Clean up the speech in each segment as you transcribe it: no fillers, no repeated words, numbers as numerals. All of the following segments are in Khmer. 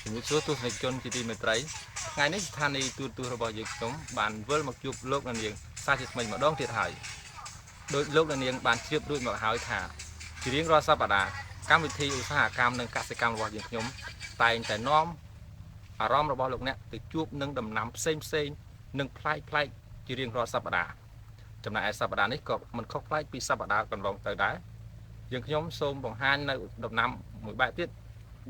ជំនួសទស្សនិកជនជាទីមេត្រីថ្ងៃនេះស្ថានីយទូរទស្សន៍របស់យើងខ្ញុំបានវិលមកជួបលោកនាងសាជាថ្មីម្ដងទៀតហើយដោយលោកនាងបានជ្រាបរួចមកហើយថាជារៀងរាល់សប្តាហ៍កម្មវិធីឧស្សាហកម្មនិងកសិកម្មរបស់យើងខ្ញុំតែងតែនាំអារម្មណ៍របស់លោកអ្នកទៅជួបនឹងដំណាំផ្សេងនិងប្លែកជារៀងរាល់សប្តាហ៍ចំណែកឯសប្តាហ៍នេះក៏មិនខុសប្លែកពីសប្តាហ៍កន្លងទៅដែរយើងខ្ញុំសូមបង្ហាញនៅដំណាំមួយបែបទៀត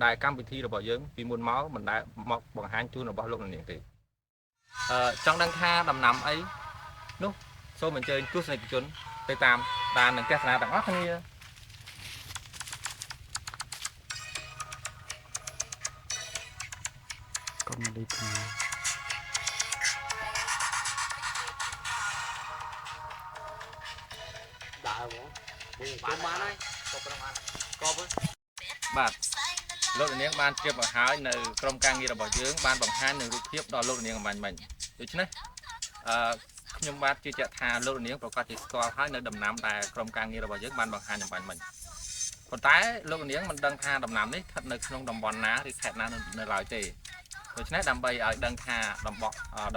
ដែលកម្មវិធីរបស់យើងពីមុនមកមិនដែលមកបង្ហាញជូនរបស់លោកនាងទេចង់ដឹងថាដំណាំអីនោះសូមអញ្ជើញទស្សនិកជនទៅតាមដាននិងទស្សនាទាំងអស់គ្នាកុំលីថាដើរហ្មងបានហើយក៏ប្រហែលក៏វិញបាទលោកនាងបានជៀបមកហើយនៅក្រុមការងាររបស់យើងបានបង្ហាញនៅរូបភាពដល់លោកនាងអំបញ្ញមិញដូច្នេះខ្ញុំបាទជឿជាក់ថាលោកនាងប្រកាសជាស្គាល់ហើយនៅដំណាំដែលក្រុមការងាររបស់យើងបានបង្ហាញអំបញ្ញមិញប៉ុន្តែលោកនាងមិនដឹងថាដំណាំនេះស្ថិតនៅក្នុងតំបន់ណាឬខេត្តណានៅឡើយទេដូច្នេះដើម្បីឲ្យដឹងថា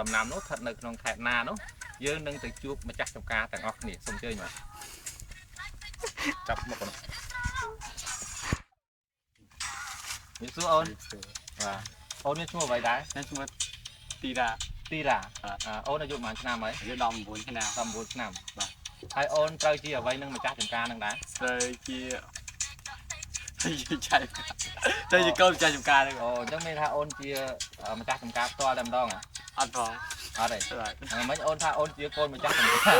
ដំណាំនោះស្ថិតនៅក្នុងខេត្តណានោះយើងនឹងទៅជួបម្ចាស់ចម្ការទាំងអស់គ្នាសូមអញ្ជើញបាទចាប់មកបងនេះសួរអូនបាទអូនមានឈ្មោះអ្វីដែរខ្ញុំឈ្មោះទីរ៉ាអូនអាយុប៉ុន្មានឆ្នាំហើយអាយុ19ឆ្នាំ19ឆ្នាំបាទហើយអូនត្រូវជាអ្វីនឹងម្ចាស់ចម្ការនឹងដែរត្រូវជាចៃទៅជាកូនម្ចាស់ចម្ការហ្នឹងអូអញ្ចឹងមានថាអូនជាម្ចាស់ចម្ការផ្ទាល់តែម្ដងអត់ផងអត់ទេហ្នឹងមិនអូនថាអូនជាកូនម្ចាស់ចម្ការ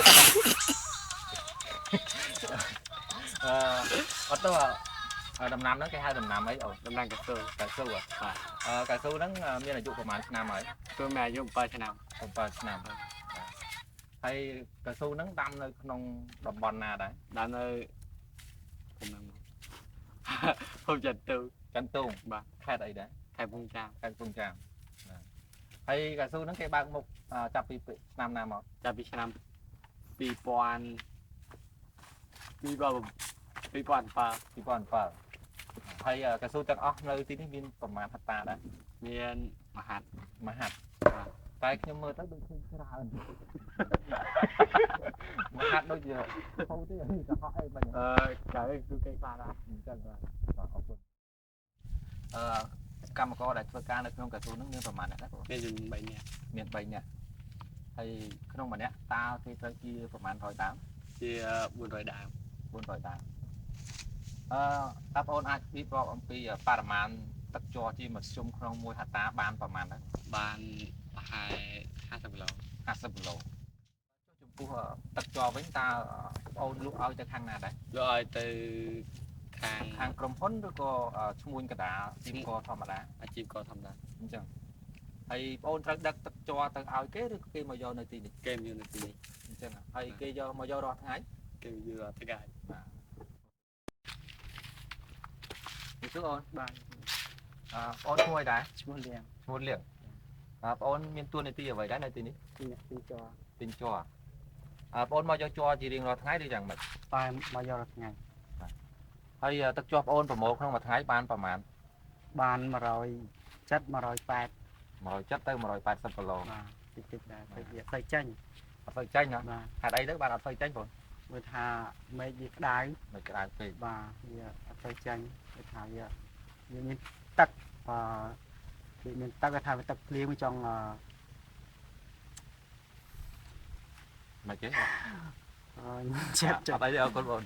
អត់ទៅដំណាំហ្នឹងគេហៅដំណាំអីអូដំណាំកៅស៊ូបាទកៅស៊ូហ្នឹងមានអាយុប្រហែលឆ្នាំហើយគឺមានអាយុ7ឆ្នាំ7ឆ្នាំហើយកៅស៊ូហ្នឹងដាំនៅក្នុងតំបន់ណាដែរដាំនៅភូមិចន្ទូបាទខេត្តអីដែរខេត្តពុំចាមបាទហើយកៅស៊ូហ្នឹងគេបើកមុខចាប់ពីឆ្នាំណាមកចាប់ពីឆ្នាំ2007ហើយកៅស៊ូទាំងអស់នៅទីនេះមានប្រមាណហិកតាដែរមានមហាត់តែខ្ញុំមើលទៅដូចឃើញច្រើនមហាត់ដូចជាហូរទេនេះក៏ហោះអីបាញ់ក្រៅគឺគេបានអញ្ចឹងបាទអរគុណកម្មករដែលធ្វើការនៅក្នុងកៅស៊ូហ្នឹងមានប្រមាណអ្នកដែរមាន3នាក់មាន3នាក់ហើយក្នុងម្នាក់តើគេត្រូវជាប្រមាណ100ដើមជា400ដើមដើមបងប្អូនអាចវិភាគអំពីបរិមាណទឹកជ័រជាមធ្យមក្នុងមួយហិកតាបានប្រមាណដែរបានប្រហែល50គីឡូចំពោះទឹកជ័រវិញតើបងប្អូនលក់ឲ្យទៅខាងណាដែរលក់ឲ្យទៅខាងក្រុមហ៊ុនឬក៏ឈ្មួញកដាអាជីវករធម្មតាអញ្ចឹងហើយបងប្អូនត្រូវដឹកទឹកជ័រទៅឲ្យគេឬគេមកយកនៅទីនេះគេមកយកនៅទីនេះអញ្ចឹងហើយគេយកមកយករាល់ថ្ងៃគេយករាល់ថ្ងៃបាទនេះគឺអូនបាទបងឈ្មោះអីដែរឈ្មោះលៀងបងប្អូនមានទួនាទីអ្វីដែរនៅទីនេះទីជ័របងប្អូនមកយកជ័រជារៀងរាល់ថ្ងៃឬយ៉ាងម៉េចតែមកយករាល់ថ្ងៃហើយទឹកជ័របងប្អូនប្រមូលក្នុងមួយថ្ងៃបានប្រមាណបាន170 180ទៅ180គីឡូបាទតិចដែរទៅវាទៅចេញអត់ទៅចេញហ៎ហេតុអីទៅបានអត់ទៅចេញបងព្រោះថាមេឃវាក្តៅពេកបាទវាអត់ទៅចេញព្រោះថាវាមានទឹកវាមានទឹកគេថាវាទឹកភ្លៀងវាចង់មិនទេចិត្តអត់អីទេអរគុណបង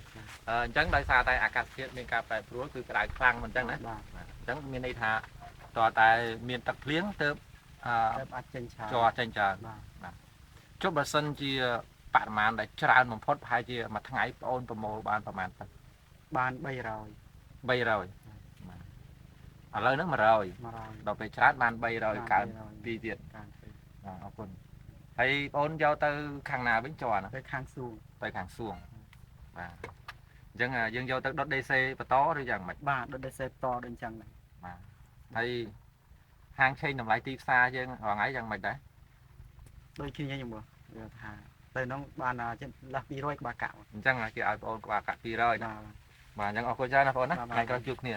អញ្ចឹងដោយសារតែអាកាសធាតុមានការប្រែប្រួលគឺក្តៅខ្លាំងមិនអញ្ចឹងណាអញ្ចឹងមានន័យថាតើតែមានទឹកភ្លៀងទើបអាចចេញច្រើនជ័រចេញច្រើនបាទចុះបើសិនជាបរិមាណដែលច្រើនបំផុតប្រហែលជាមួយថ្ងៃបងអូនប្រមូលបានប្រមាណទៅបាន300ឥឡូវហ្នឹង100ដល់ពេលច្រើនបាន300កើន2ទៀតអរគុណហើយបងអូនយកទៅខាងណាវិញជ័រហ្នឹងទៅខាងសួងបាទអញ្ចឹងយើងយកទៅដុត DC បន្តឬយ៉ាងម៉េចបាទដុត DC បន្តដូចអញ្ចឹងដែរបាទហើយហាងឆេងតម្លៃទីផ្សារយើងរាល់ថ្ងៃយ៉ាងម៉េចដែរដូចគ្នាខ្ញុំមើលថាទៅនោះបានចិត្តលាស់200ក្បាលកាក់អញ្ចឹងគេឲ្យបងអូនក្បាលកាក់200ណាបាទអញ្ចឹងអរគុណច្រើនណាបងអូនណាថ្ងៃក្រោយជួបគ្នា